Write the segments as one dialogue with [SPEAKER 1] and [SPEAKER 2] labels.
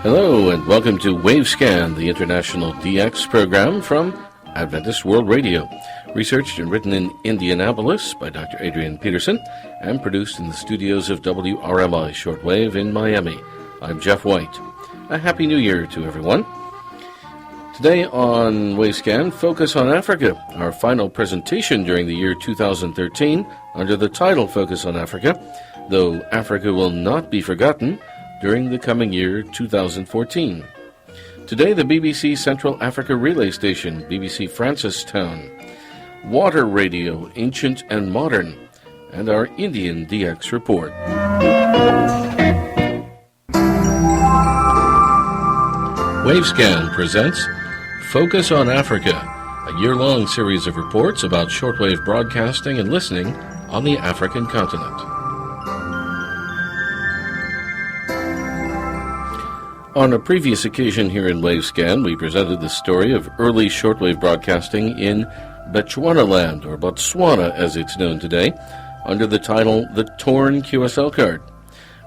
[SPEAKER 1] Hello and welcome to Wavescan, the international DX program from Adventist World Radio. Researched and written in Indianapolis by Dr. Adrian Peterson and produced in the studios of WRMI Shortwave in Miami. I'm Jeff White. A Happy New Year to everyone. Today on Wavescan, Focus on Africa, our final presentation during the year 2013 under the title Focus on Africa, though Africa will not be forgotten during the coming year 2014. Today, the BBC Central Africa Relay Station, BBC Francistown, Water Radio, Ancient and Modern, and our Indian DX report. Wavescan presents Focus on Africa, a year-long series of reports about shortwave broadcasting and listening on the African continent. On a previous occasion here in Wavescan, we presented the story of early shortwave broadcasting in Bechuanaland, or Botswana as it's known today, under the title The Torn QSL Card.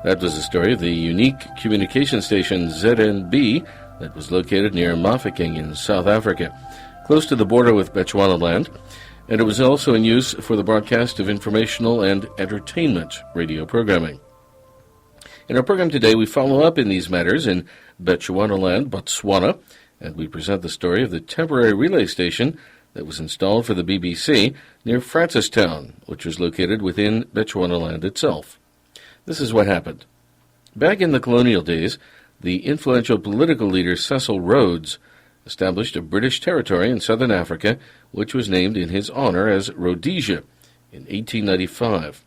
[SPEAKER 1] That was the story of the unique communication station ZNB that was located near Mafeking in South Africa, close to the border with Bechuanaland, and it was also in use for the broadcast of informational and entertainment radio programming. In our program today, we follow up in these matters in Bechuanaland, Botswana, and we present the story of the temporary relay station that was installed for the BBC near Francistown, which was located within Bechuanaland itself. This is what happened. Back in the colonial days, the influential political leader Cecil Rhodes established a British territory in southern Africa, which was named in his honor as Rhodesia in 1895.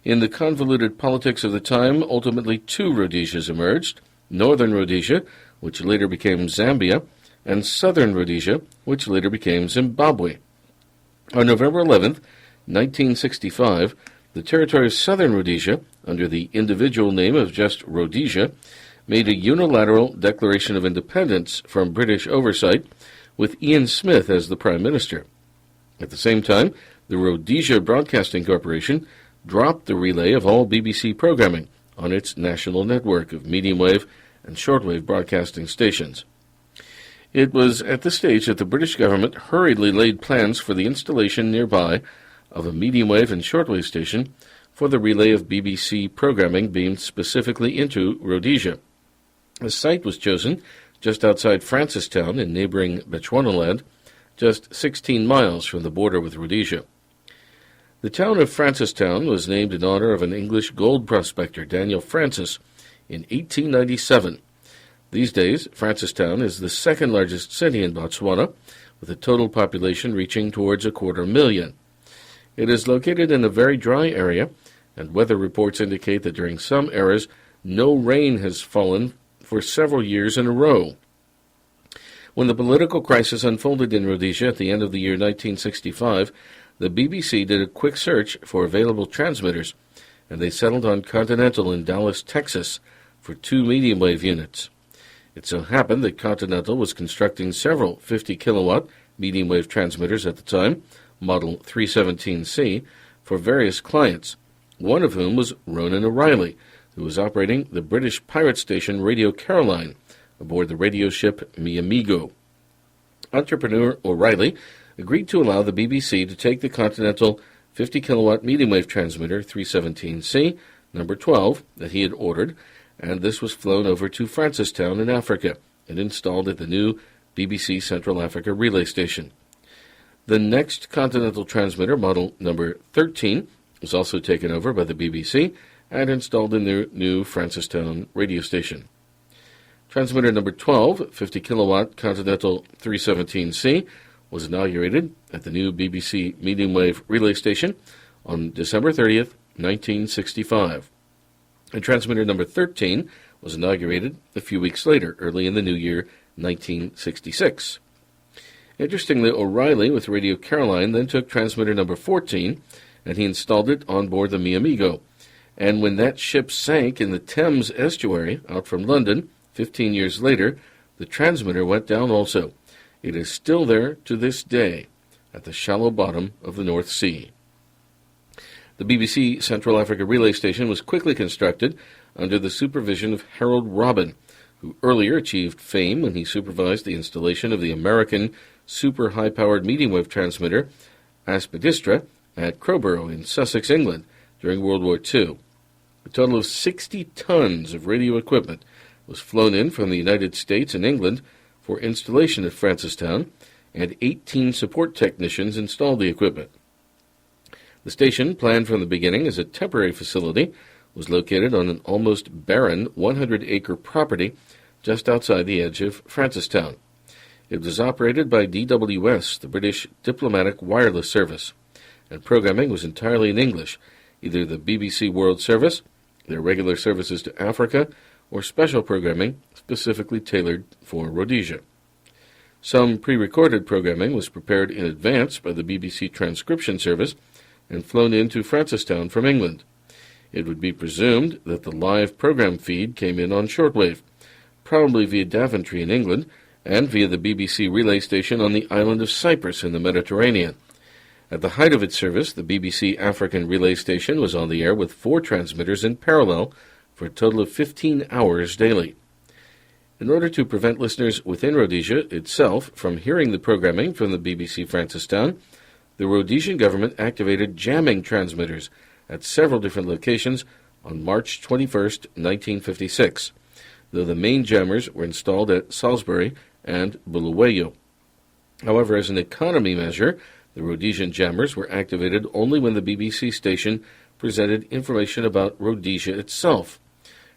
[SPEAKER 1] In the convoluted politics of the time, ultimately two Rhodesias emerged, Northern Rhodesia, which later became Zambia, and Southern Rhodesia, which later became Zimbabwe. On November 11th, 1965, the territory of Southern Rhodesia, under the individual name of just Rhodesia, made a unilateral declaration of independence from British oversight, with Ian Smith as the Prime Minister. At the same time, the Rhodesia Broadcasting Corporation dropped the relay of all BBC programming on its national network of medium-wave and shortwave broadcasting stations. It was at this stage that the British government hurriedly laid plans for the installation nearby of a medium-wave and shortwave station for the relay of BBC programming beamed specifically into Rhodesia. The site was chosen just outside Francistown in neighboring Bechuanaland, just 16 miles from the border with Rhodesia. The town of Francistown was named in honor of an English gold prospector, Daniel Francis, in 1897. These days, Francistown is the second largest city in Botswana, with a total population reaching towards 250,000. It is located in a very dry area, and weather reports indicate that during some eras, no rain has fallen for several years in a row. When the political crisis unfolded in Rhodesia at the end of the year 1965, the BBC did a quick search for available transmitters, and they settled on Continental in Dallas, Texas, for 2 medium-wave units. It so happened that Continental was constructing several 50-kilowatt medium-wave transmitters at the time, Model 317C, for various clients, one of whom was Ronan O'Reilly, who was operating the British pirate station Radio Caroline aboard the radio ship Miamigo. Entrepreneur O'Reilly agreed to allow the BBC to take the Continental 50-kilowatt medium-wave transmitter 317C, number 12, that he had ordered, and this was flown over to Francistown in Africa and installed at the new BBC Central Africa Relay Station. The next Continental transmitter, model number 13, was also taken over by the BBC and installed in their new Francistown radio station. Transmitter number 12, 50-kilowatt Continental 317C, was inaugurated at the new BBC medium-wave relay station on December 30th, 1965. And transmitter number 13 was inaugurated a few weeks later, early in the new year, 1966. Interestingly, O'Reilly with Radio Caroline then took transmitter number 14, and he installed it on board the Miamigo. And when that ship sank in the Thames estuary out from London, 15 years later, the transmitter went down also. It is still there to this day at the shallow bottom of the North Sea. The BBC Central Africa Relay Station was quickly constructed under the supervision of Harold Robin, who earlier achieved fame when he supervised the installation of the American super high-powered medium wave transmitter Aspidistra at Crowborough in Sussex, England, during World War II. A total of 60 tons of radio equipment was flown in from the United States and England for installation at Francistown, and 18 support technicians installed the equipment. The station, planned from the beginning as a temporary facility, was located on an almost barren 100-acre property just outside the edge of Francistown. It was operated by DWS, the British Diplomatic Wireless Service, and programming was entirely in English, either the BBC World Service, their regular services to Africa, or special programming specifically tailored for Rhodesia. Some pre-recorded programming was prepared in advance by the BBC Transcription Service and flown into Francistown from England. It would be presumed that the live program feed came in on shortwave, probably via Daventry in England, and via the BBC relay station on the island of Cyprus in the Mediterranean. At the height of its service, the BBC African relay station was on the air with 4 transmitters in parallel for a total of 15 hours daily. In order to prevent listeners within Rhodesia itself from hearing the programming from the BBC Francistown, the Rhodesian government activated jamming transmitters at several different locations on March 21, 1956, though the main jammers were installed at Salisbury and Bulawayo. However, as an economy measure, the Rhodesian jammers were activated only when the BBC station presented information about Rhodesia itself.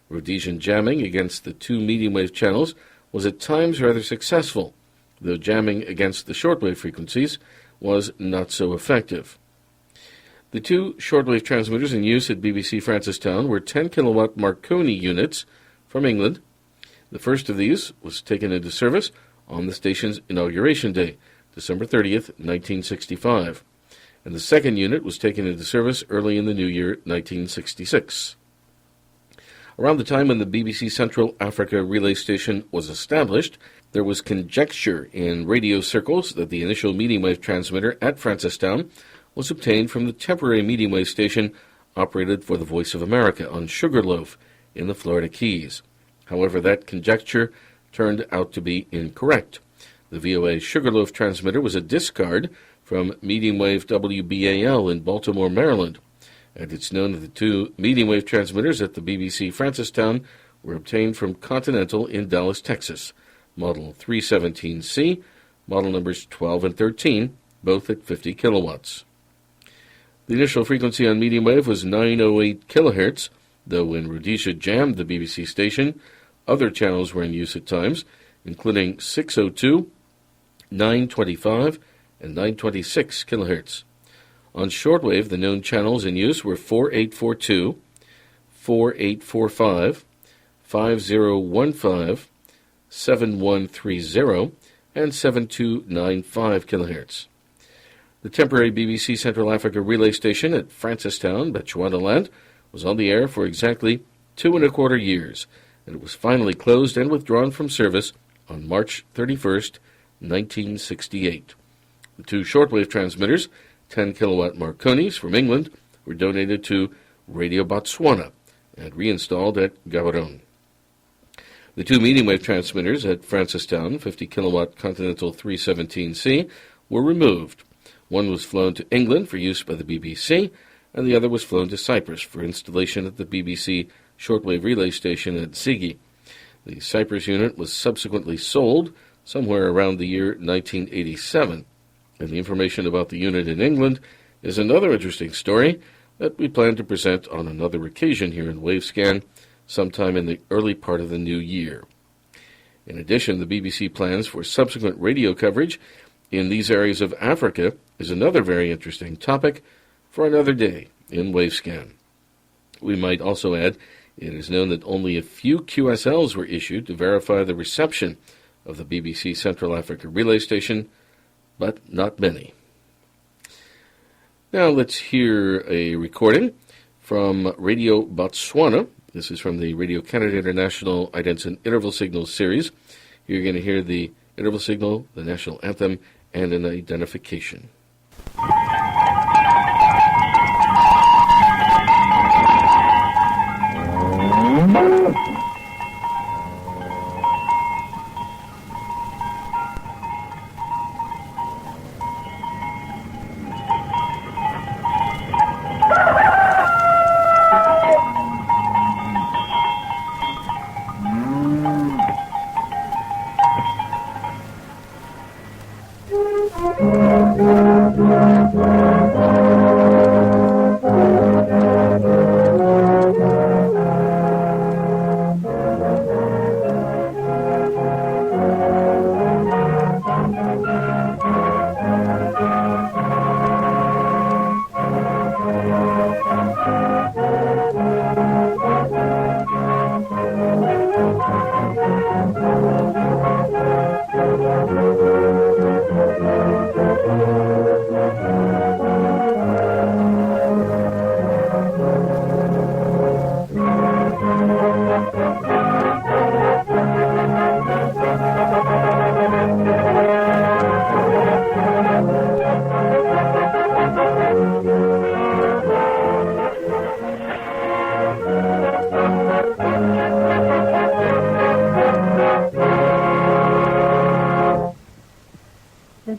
[SPEAKER 1] Rhodesian jamming against the 2 medium-wave channels was at times rather successful, though jamming against the shortwave frequencies was not so effective. The 2 shortwave transmitters in use at BBC Francistown were 10-kilowatt Marconi units from England. The first of these was taken into service on the station's inauguration day, December 30th, 1965, and the second unit was taken into service early in the new year, 1966. Around the time when the BBC Central Africa relay station was established, there was conjecture in radio circles that the initial medium wave transmitter at Francistown was obtained from the temporary medium wave station operated for the Voice of America on Sugarloaf in the Florida Keys. However, that conjecture turned out to be incorrect. The VOA Sugarloaf transmitter was a discard from medium wave WBAL in Baltimore, Maryland, and it's known that the 2 medium wave transmitters at the BBC Francistown were obtained from Continental in Dallas, Texas, model 317C, model numbers 12 and 13, both at 50 kilowatts. The initial frequency on medium wave was 908 kilohertz, though when Rhodesia jammed the BBC station, other channels were in use at times, including 602, 925, and 926 kilohertz. On shortwave, the known channels in use were 4842, 4845, 5015, 7130, and 7295 kilohertz. The temporary BBC Central Africa relay station at Francistown, Bechuanaland, was on the air for exactly 2¼ years, and it was finally closed and withdrawn from service on March 31st, 1968. The 2 shortwave transmitters, 10-kilowatt Marconis from England, were donated to Radio Botswana and reinstalled at Gaborone. The 2 medium-wave transmitters at Francistown, 50-kilowatt Continental 317C, were removed. One was flown to England for use by the BBC, and the other was flown to Cyprus for installation at the BBC shortwave relay station at Ziggy. The Cyprus unit was subsequently sold somewhere around the year 1987. And the information about the unit in England is another interesting story that we plan to present on another occasion here in Wavescan sometime in the early part of the new year. In addition, the BBC plans for subsequent radio coverage in these areas of Africa is another very interesting topic for another day in Wavescan. We might also add, it is known that only a few QSLs were issued to verify the reception of the BBC Central Africa relay station, but not many. Now let's hear a recording from Radio Botswana. This is from the Radio Canada International Idents and Interval Signals series. You're going to hear the interval signal, the national anthem, and an identification.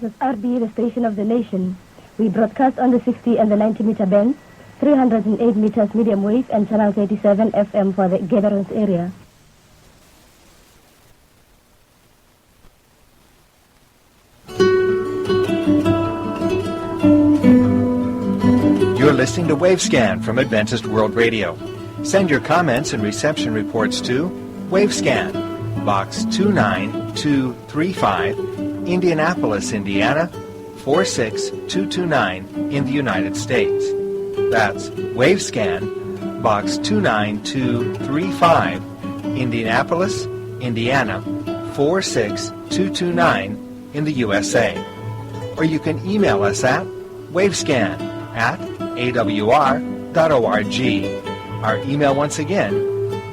[SPEAKER 2] This is RB, the station of the nation. We broadcast on the 60 and the 90 meter bands, 308 meters medium wave, and channel 37 FM for the Gatherings area.
[SPEAKER 3] You're listening to Wavescan from Adventist World Radio. Send your comments and reception reports to Wavescan, Box 29235, Indianapolis, Indiana, 46229 in the United States. That's Wavescan, Box 29235, Indianapolis, Indiana, 46229 in the USA. Or you can email us at wavescan@awr.org. Our email once again,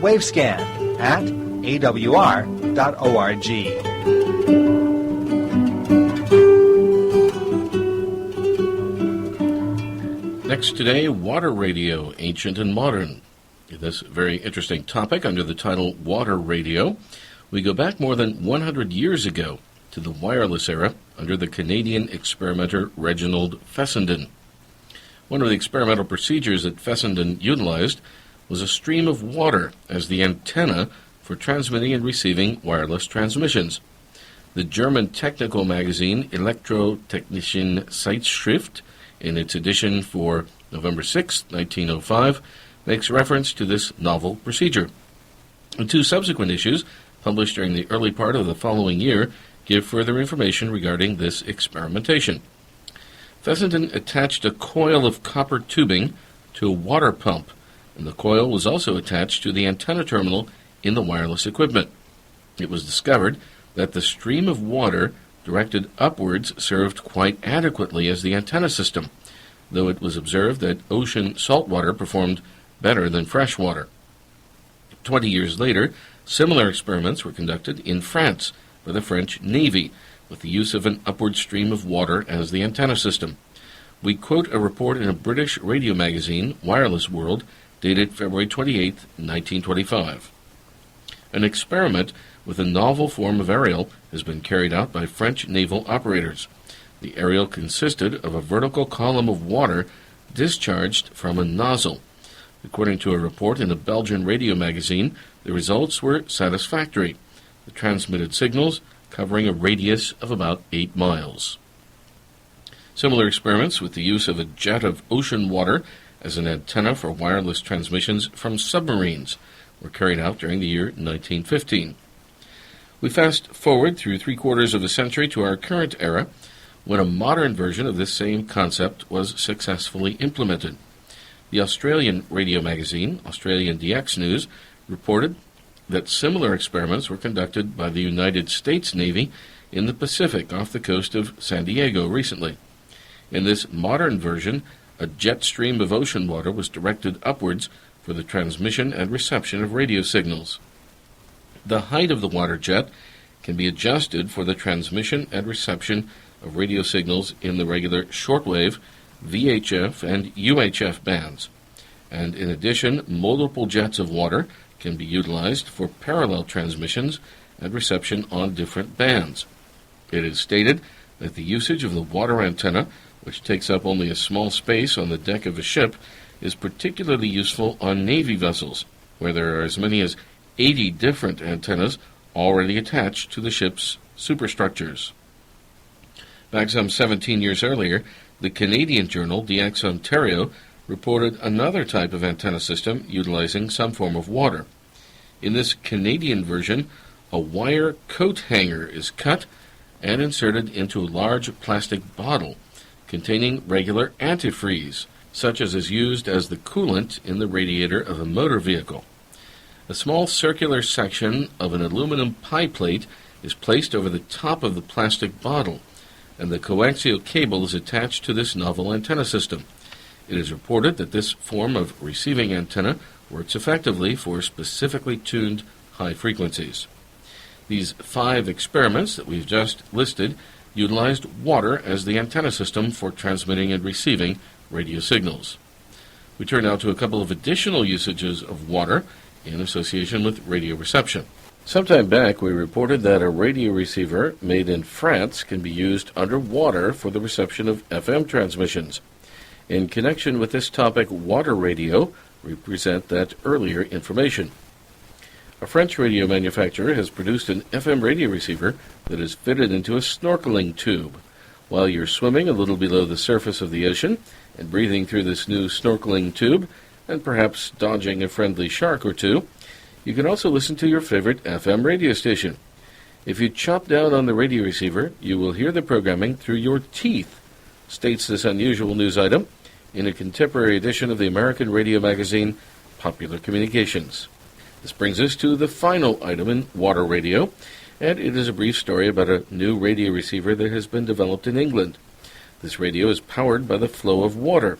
[SPEAKER 3] wavescan@awr.org.
[SPEAKER 1] Next today, water radio, ancient and modern. In this very interesting topic under the title Water Radio, we go back more than 100 years ago to the wireless era under the Canadian experimenter Reginald Fessenden. One of the experimental procedures that Fessenden utilized was a stream of water as the antenna for transmitting and receiving wireless transmissions. The German technical magazine Elektrotechnische Zeitschrift, in its edition for November 6, 1905, makes reference to this novel procedure. And two subsequent issues, published during the early part of the following year, give further information regarding this experimentation. Fessenden attached a coil of copper tubing to a water pump, and the coil was also attached to the antenna terminal in the wireless equipment. It was discovered that the stream of water directed upwards served quite adequately as the antenna system, though it was observed that ocean salt water performed better than fresh water. 20 years later, similar experiments were conducted in France by the French Navy, with the use of an upward stream of water as the antenna system. We quote a report in a British radio magazine, Wireless World, dated February 28, 1925. An experiment with a novel form of aerial has been carried out by French naval operators. The aerial consisted of a vertical column of water discharged from a nozzle. According to a report in a Belgian radio magazine, the results were satisfactory. The transmitted signals covering a radius of about 8 miles. Similar experiments with the use of a jet of ocean water as an antenna for wireless transmissions from submarines were carried out during the year 1915. We fast forward through 3/4 of a century to our current era, when a modern version of this same concept was successfully implemented. The Australian radio magazine, Australian DX News, reported that similar experiments were conducted by the United States Navy in the Pacific off the coast of San Diego recently. In this modern version, a jet stream of ocean water was directed upwards for the transmission and reception of radio signals. The height of the water jet can be adjusted for the transmission and reception of radio signals in the regular shortwave, VHF, and UHF bands. And in addition, multiple jets of water can be utilized for parallel transmissions and reception on different bands. It is stated that the usage of the water antenna, which takes up only a small space on the deck of a ship, is particularly useful on Navy vessels, where there are as many as 80 different antennas already attached to the ship's superstructures. Back some 17 years earlier, the Canadian journal DX Ontario reported another type of antenna system utilizing some form of water. In this Canadian version, a wire coat hanger is cut and inserted into a large plastic bottle containing regular antifreeze, such as is used as the coolant in the radiator of a motor vehicle. A small circular section of an aluminum pie plate is placed over the top of the plastic bottle, and the coaxial cable is attached to this novel antenna system. It is reported that this form of receiving antenna works effectively for specifically tuned high frequencies. These 5 experiments that we've just listed utilized water as the antenna system for transmitting and receiving radio signals. We turn now to a couple of additional usages of water in association with radio reception. Sometime back, we reported that a radio receiver made in France can be used underwater for the reception of FM transmissions. In connection with this topic, water radio, we present that earlier information. A French radio manufacturer has produced an FM radio receiver that is fitted into a snorkeling tube. While you're swimming a little below the surface of the ocean and breathing through this new snorkeling tube, and perhaps dodging a friendly shark or two, you can also listen to your favorite FM radio station. If you chop down on the radio receiver, you will hear the programming through your teeth, states this unusual news item in a contemporary edition of the American radio magazine Popular Communications. This brings us to the final item in water radio, and it is a brief story about a new radio receiver that has been developed in England. This radio is powered by the flow of water.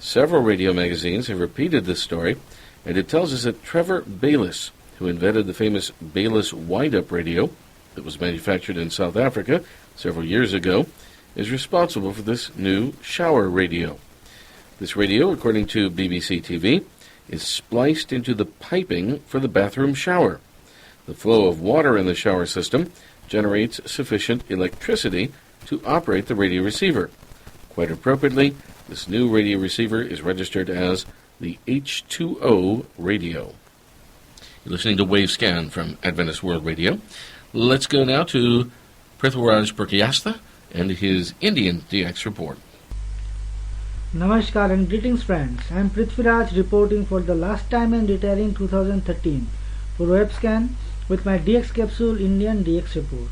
[SPEAKER 1] Several radio magazines have repeated this story, and it tells us that Trevor Bayliss, who invented the famous Bayliss wind-up radio that was manufactured in South Africa several years ago, is responsible for this new shower radio. This radio, according to BBC TV, is spliced into the piping for the bathroom shower. The flow of water in the shower system generates sufficient electricity to operate the radio receiver. Quite appropriately, this new radio receiver is registered as the H2O radio. You're listening to Wavescan from Adventist World Radio. Let's go now to Prithviraj Purkayastha and his Indian DX report.
[SPEAKER 4] Namaskar and greetings friends. I am Prithviraj reporting for the last time in retiring 2013 for Wavescan with my DX capsule Indian DX report.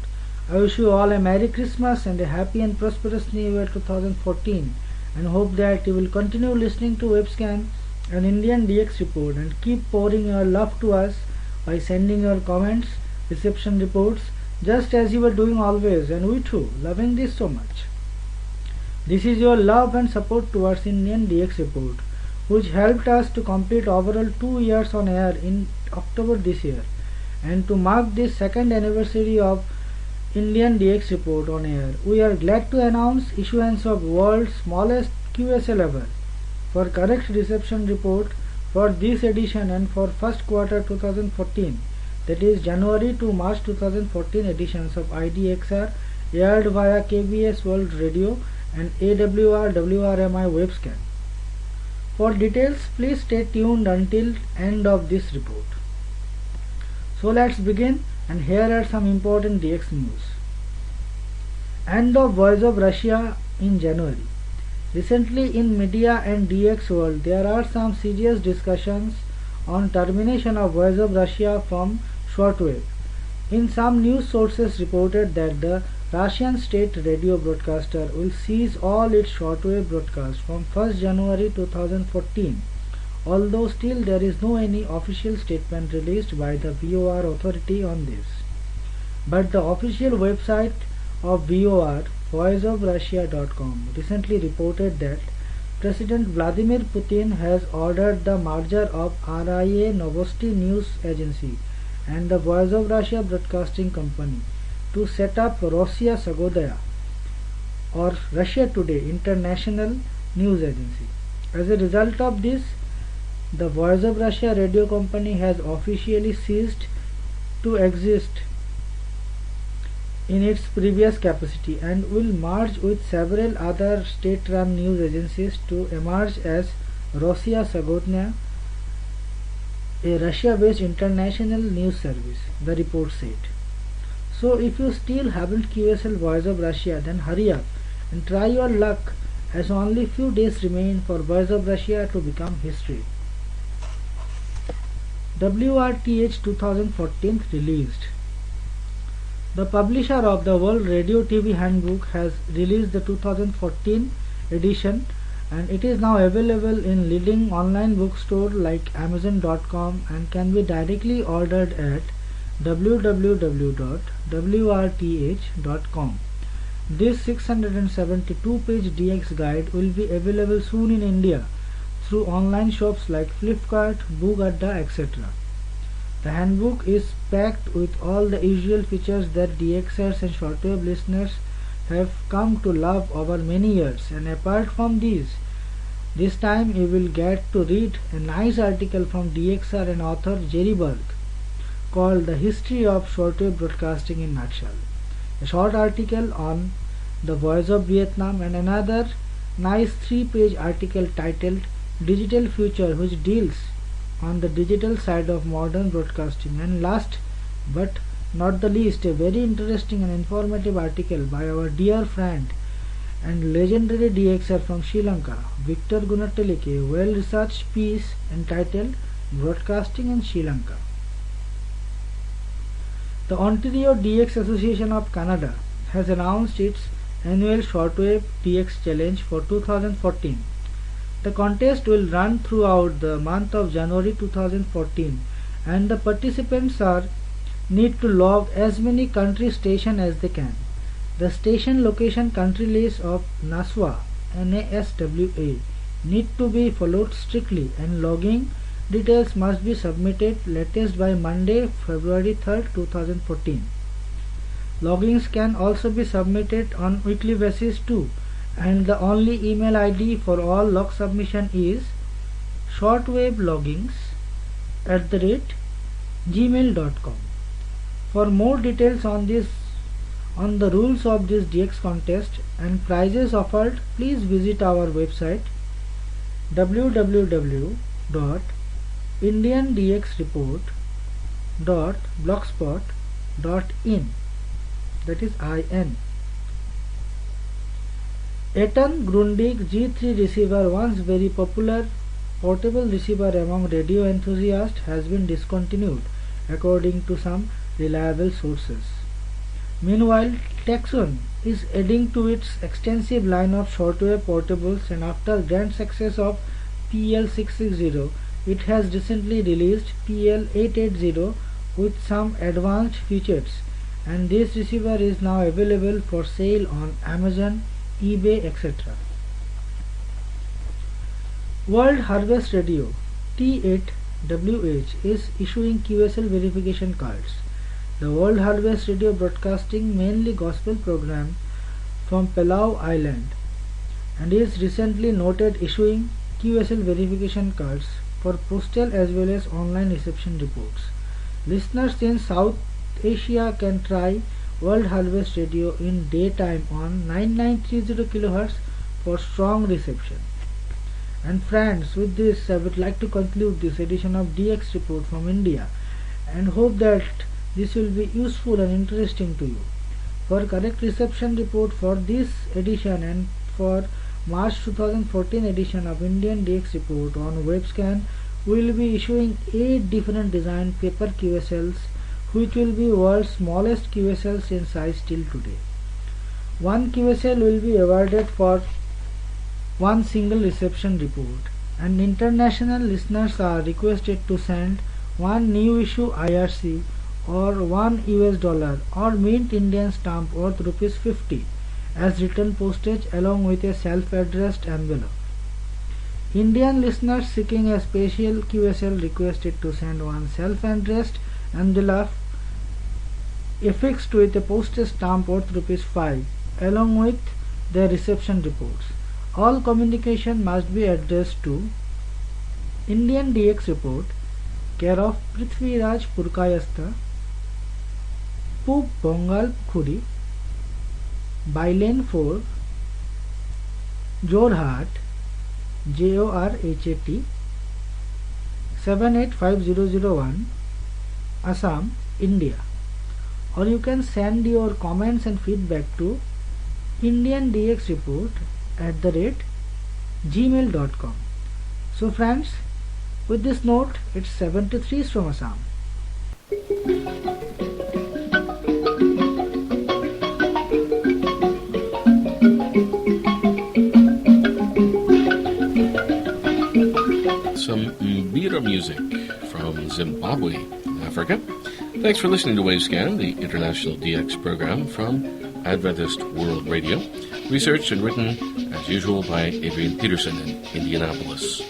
[SPEAKER 4] I wish you all a Merry Christmas and a happy and prosperous New Year 2014 and hope that you will continue listening to Wavescan and Indian DX report and keep pouring your love to us by sending your comments, reception reports, just as you were doing always, and we too, loving this so much. This is your love and support towards Indian DX report, which helped us to complete overall 2 years on air in October this year, and to mark this second anniversary of Indian DX report on air, we are glad to announce issuance of world's smallest QSL ever for correct reception report for this edition and for first quarter 2014, that is January to March 2014 editions of IDXR aired via KBS World Radio and AWR WRMI Wavescan. For details, please stay tuned until end of this report. So let's begin, and here are some important DX news. End of Voice of Russia in January. Recently in media and DX world, there are some serious discussions on termination of Voice of Russia from shortwave. In some news sources reported that the Russian state radio broadcaster will cease all its shortwave broadcasts from 1st January 2014, although still there is no any official statement released by the VOR authority on this. But the official website of VOR, voiceofrussia.com, recently reported that President Vladimir Putin has ordered the merger of RIA Novosti News Agency and the Voice of Russia Broadcasting Company to set up Rossiya Sagodaya or Russia Today International News Agency. As a result of this, the Voice of Russia Radio Company has officially ceased to exist in its previous capacity and will merge with several other state-run news agencies to emerge as Rossiya Sagodaya, a Russia-based international news service, the report said. So if you still haven't QSL Voice of Russia, then hurry up and try your luck, as only few days remain for Voice of Russia to become history. WRTH 2014 released. The publisher of the World Radio TV Handbook has released the 2014 edition, and it is now available in leading online bookstores like Amazon.com and can be directly ordered at www.wrth.com. This 672-page DX guide will be available soon in India through online shops like Flipkart, Boogadda, etc. The handbook is packed with all the usual features that DXers and shortwave listeners have come to love over many years, and apart from these, this time you will get to read a nice article from DXR and author Jerry Berg called The History of Shortwave Broadcasting in Nutshell, a short article on the Voice of Vietnam, and another nice 3-page article titled Digital Future, which deals on the digital side of modern broadcasting, and last but not the least, a very interesting and informative article by our dear friend and legendary DXer from Sri Lanka, Victor Gunatelike, a well-researched piece entitled Broadcasting in Sri Lanka. The Ontario DX Association of Canada has announced its annual Shortwave DX Challenge for 2014. The contest will run throughout the month of January 2014, and the participants need to log as many country stations as they can. The station location country list of NASWA NASWA need to be followed strictly, and logging details must be submitted latest by Monday, February 3rd, 2014. Logins can also be submitted on weekly basis too, and the only email ID for all log submission is shortwaveloggings@gmail.com. For more details on the rules of this DX contest and prizes offered, please visit our website www.indiandxreport.blogspot.in, that is IN. Eton Grundig G3 receiver, once very popular portable receiver among radio enthusiasts, has been discontinued according to some reliable sources. Meanwhile, Texon is adding to its extensive line of shortwave portables, and after grand success of PL660, it has recently released PL880 with some advanced features, and this receiver is now available for sale on Amazon, eBay, etc. World Harvest Radio T8WH is issuing QSL verification cards. The World Harvest Radio, broadcasting mainly gospel program from Palau Island, and is recently noted issuing QSL verification cards for postal as well as online reception reports. Listeners in South Asia can try World Harvest Radio in daytime on 9930 kHz for strong reception. And friends, with this I would like to conclude this edition of DX Report from India, and hope that this will be useful and interesting to you. For correct reception report for this edition and for March 2014 edition of Indian DX Report on Webscan, we will be issuing 8 different design paper QSLs, which will be world's smallest QSLs in size till today. One QSL will be awarded for one single reception report, and international listeners are requested to send one new issue IRC or $1 or mint Indian stamp worth ₹50 as return postage along with a self-addressed envelope. Indian listeners seeking a special QSL requested to send one self-addressed envelope affixed with a postage stamp worth ₹5 along with their reception reports. All communication must be addressed to Indian DX Report, care of Prithviraj Purkayastha, Pub Bongal Pukhuri, By-Lane 4, Jorhat, JORHAT 785001, Assam, India. Or you can send your comments and feedback to indiandxreport@gmail.com. So friends, with this note, it's 73s from Assam.
[SPEAKER 1] Some Mbira music from Zimbabwe, Africa. Thanks for listening to Wavescan, the international DX program from Adventist World Radio. Researched and written, as usual, by Adrian Peterson in Indianapolis.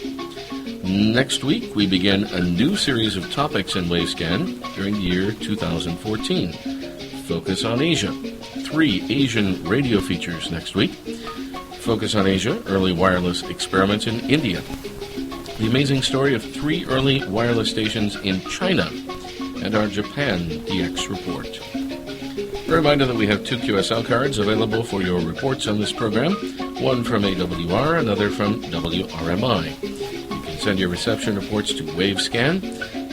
[SPEAKER 1] Next week, we begin a new series of topics in Wavescan during the year 2014. Focus on Asia. 3 Asian radio features next week. Focus on Asia, early wireless experiments in India. The amazing story of 3 early wireless stations in China. and our Japan DX report. A reminder that we have 2 QSL cards available for your reports on this program, one from AWR, another from WRMI. You can send your reception reports to Wavescan,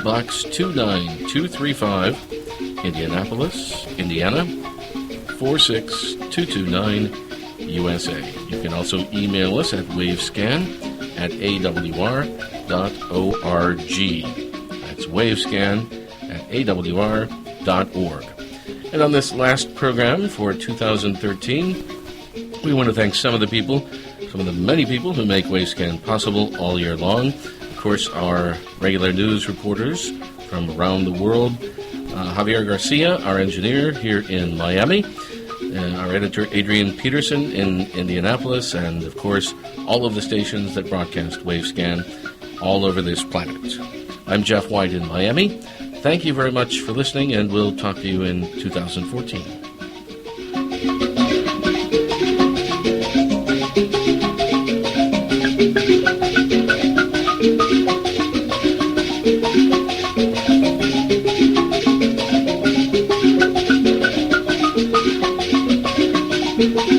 [SPEAKER 1] Box 29235, Indianapolis, Indiana, 46229, USA. You can also email us at wavescan@awr.org. That's wavescan@awr.org. And on this last program for 2013, we want to thank some of the many people who make Wavescan possible all year long. Of course, our regular news reporters from around the world, Javier Garcia, our engineer here in Miami, our editor Adrian Peterson in Indianapolis, and of course, all of the stations that broadcast Wavescan all over this planet. I'm Jeff White in Miami. Thank you very much for listening, and we'll talk to you in 2014.
[SPEAKER 5] Thank you.